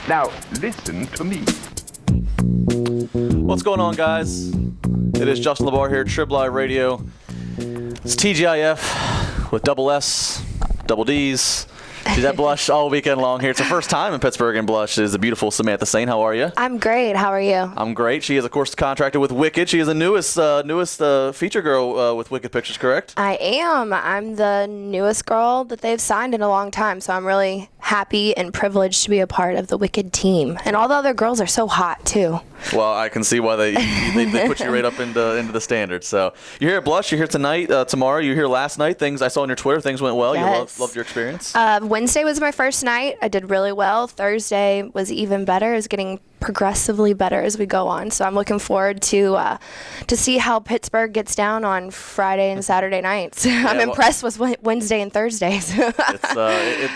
Now, listen to me. What's going on, guys? It is Justin LeBar here, Trib Live Radio. It's TGIF with double S, double D's. She's at Blush all weekend long here. It's her first time in Pittsburgh, and Blush is the beautiful Samantha Saint. How are you? I'm great. How are you? I'm great. She is, of course, contracted with Wicked. She is the newest feature girl with Wicked Pictures, correct? I am. I'm the newest girl that they've signed in a long time, so I'm really happy and privileged to be a part of the Wicked team. And all the other girls are so hot, too. Well, I can see why they put you right up into the standards. So you're here at Blush. You're here tonight, tomorrow. You were here last night. Things I saw on your Twitter. Things went well. Yes. You loved your experience. Wednesday was my first night. I did really well. Thursday was even better. It was getting progressively better as we go on. So I'm looking forward to see how Pittsburgh gets down on Friday and Saturday nights. I'm impressed with Wednesday and Thursdays.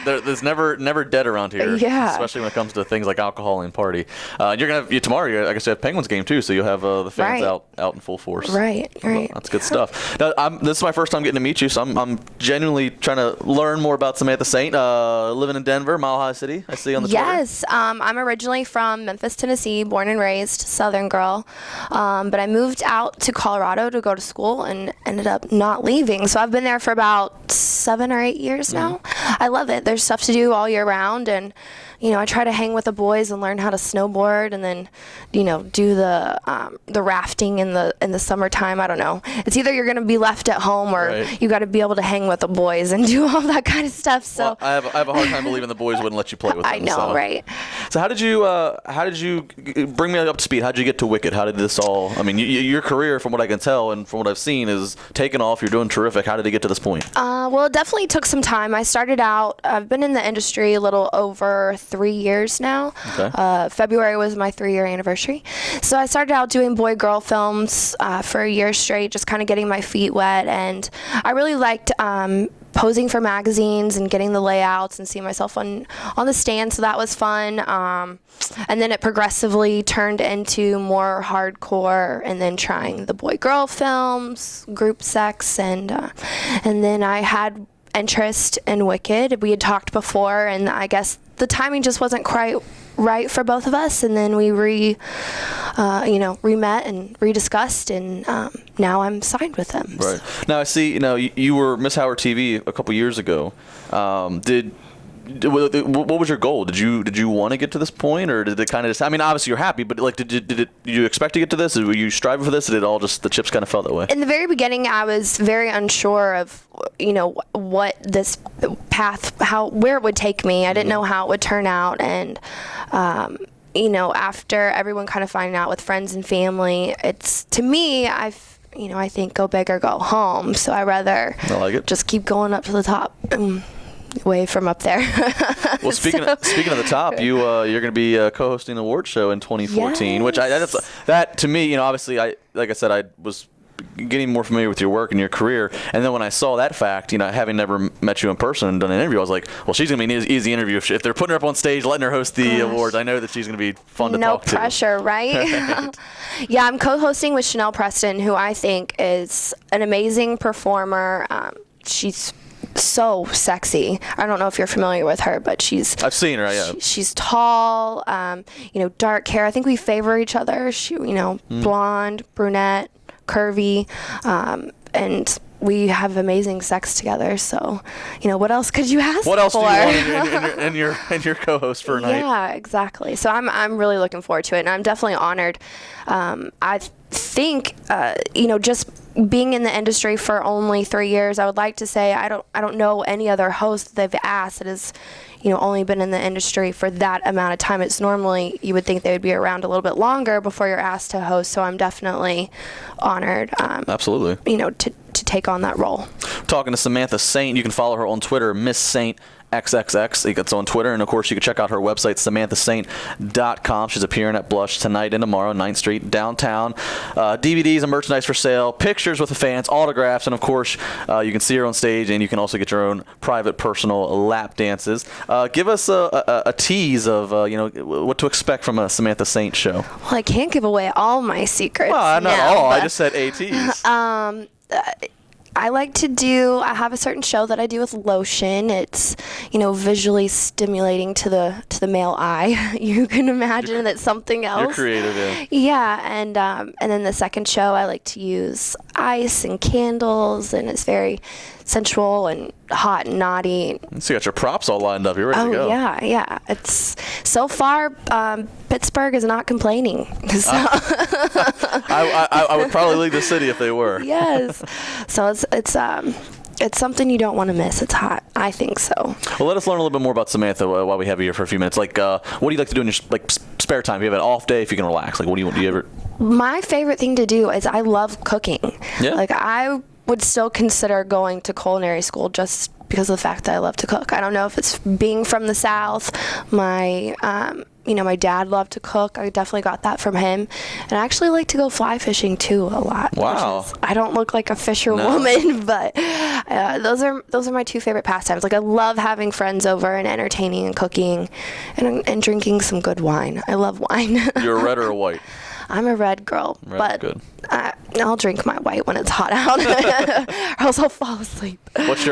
There's never dead around here. Yeah. Especially when it comes to things like alcohol and party. Tomorrow. I guess you have Penguins game too, so you'll have the fans out in full force. Right. That's good stuff. Now, this is my first time getting to meet you, so I'm genuinely trying to learn more about Samantha Saint. Living in Denver, Mile High City. I see on the Twitter. Yes, I'm originally from Memphis, Tennessee, born and raised, Southern girl. But I moved out to Colorado to go to school and ended up not leaving. So I've been there for about 7 or 8 years now. I love it. There's stuff to do all year round, and I try to hang with the boys and learn how to snowboard, and then do the rafting in the summertime. I don't know. It's either you're going to be left at home or you got to be able to hang with the boys and do all that kind of stuff. So well, I have a hard time believing the boys wouldn't let you play with them. I know, right? So how did you bring me up to speed? How did you get to Wicked? How did this all? I mean, your career, from what I can tell and from what I've seen, is taking off. You're doing terrific. How did it get to this point? Well, it definitely took some time. I started out. I've been in the industry a little over 3 years now. Okay. February was my 3-year anniversary. So I started out doing boy-girl films for a year straight, just kind of getting my feet wet. And I really liked posing for magazines and getting the layouts and seeing myself on the stand. So that was fun. And then it progressively turned into more hardcore, and then trying the boy-girl films, group sex, and then I had interest in Wicked. We had talked before, and I guess the timing just wasn't quite right for both of us, and then we re-met and rediscussed, and now I'm signed with them. Right. Now I see, you were Miss Howard TV a couple years ago. What was your goal? Did you want to get to this point, or did it kind of just? I mean, obviously you're happy, but like, did you expect to get to this? Were you striving for this? Or did it all just the chips kind of fell that way? In the very beginning, I was very unsure of what this path, where it would take me. I didn't know how it would turn out, and after everyone kind of finding out with friends and family, it's, to me, I think go big or go home. So I rather just keep going up to the top. Way from up there. Well, speaking of the top, you're going to be co-hosting the award show in 2014, which that to me, obviously, like I said, I was getting more familiar with your work and your career, and then when I saw that fact, having never met you in person and done an interview, I was like, well, she's going to be an easy interview if they're putting her up on stage, letting her host the awards. I know that she's going to be fun to talk to. No pressure, right? Yeah, I'm co-hosting with Chanel Preston, who I think is an amazing performer. She's so sexy. I don't know if you're familiar with her, but I've seen her. Yeah. She's tall. Dark hair. I think we favor each other. Blonde, brunette, curvy, and we have amazing sex together. So, what else could you ask for? What else do you want in your co-host for a night? Yeah, exactly. So I'm really looking forward to it, and I'm definitely honored. I think just being in the industry for only 3 years, I would like to say I don't know any other host they've asked that has only been in the industry for that amount of time. It's normally, you would think they would be around a little bit longer before you're asked to host. So I'm definitely honored. Absolutely. To take on that role. Talking to Samantha Saint, you can follow her on Twitter, Miss Saint XXX. It's on Twitter, and of course you can check out her website, samanthasaint.com. She's appearing at Blush tonight and tomorrow, 9th Street downtown. DVDs and merchandise for sale, pictures with the fans, autographs, and of course you can see her on stage, and you can also get your own private personal lap dances. Give us a tease of what to expect from a Samantha Saint show. Well, I can't give away all my secrets. Well, not now, all. I just said a tease. I like to I have a certain show that I do with lotion. It's, visually stimulating to the male eye. You can imagine it's something else. You're creative, yeah. Yeah, and then the second show I like to use ice and candles, and it's very sensual and hot and naughty. So you got your props all lined up. You're ready to go. Oh, yeah. It's so far, Pittsburgh is not complaining. So. I would probably leave the city if they were. Yes. So it's something you don't want to miss. It's hot. I think so. Well, let us learn a little bit more about Samantha while we have you here for a few minutes. Like, what do you like to do in your spare time? If you have an off day, if you can relax, like, what do you ever? My favorite thing to do is I love cooking. Yeah. Like, I would still consider going to culinary school just because of the fact that I love to cook. I don't know if it's being from the South. My dad loved to cook. I definitely got that from him. And I actually like to go fly fishing too a lot. Wow. I don't look like a fisherwoman, but those are my two favorite pastimes. Like, I love having friends over and entertaining and cooking and drinking some good wine. I love wine. You're a red or a white? I'm a red girl, but good. I'll drink my white when it's hot out, or else I'll fall asleep. What's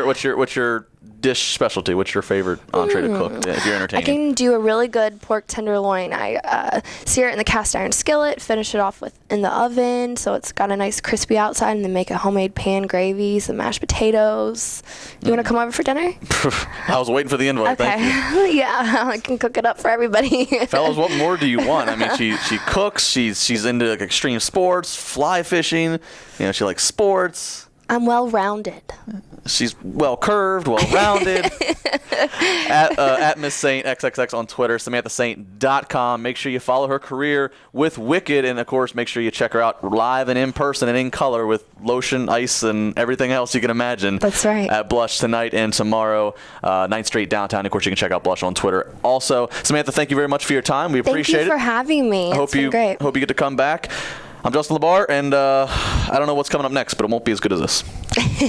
your dish specialty? What's your favorite entree to cook if you're entertaining? I can do a really good pork tenderloin. I sear it in the cast iron skillet, finish it off in the oven so it's got a nice crispy outside, and then make a homemade pan gravy, some mashed potatoes. You want to come over for dinner? I was waiting for the invite. Okay. Thank you. Yeah, I can cook it up for everybody. Fellas, what more do you want? I mean, she cooks. She's into like extreme sports, fly fishing. She likes sports. I'm well-rounded. She's well-curved, well-rounded. at Miss Saint XXX on Twitter, SamanthaSaint.com. Make sure you follow her career with Wicked, and of course, make sure you check her out live and in person and in color with lotion, ice, and everything else you can imagine. That's right. At Blush tonight and tomorrow, 9th Street downtown. Of course, you can check out Blush on Twitter. Also, Samantha, thank you very much for your time. We appreciate it. Thank you for having me. It's been great. Hope you get to come back. I'm Justin LeBar, and I don't know what's coming up next, but it won't be as good as this.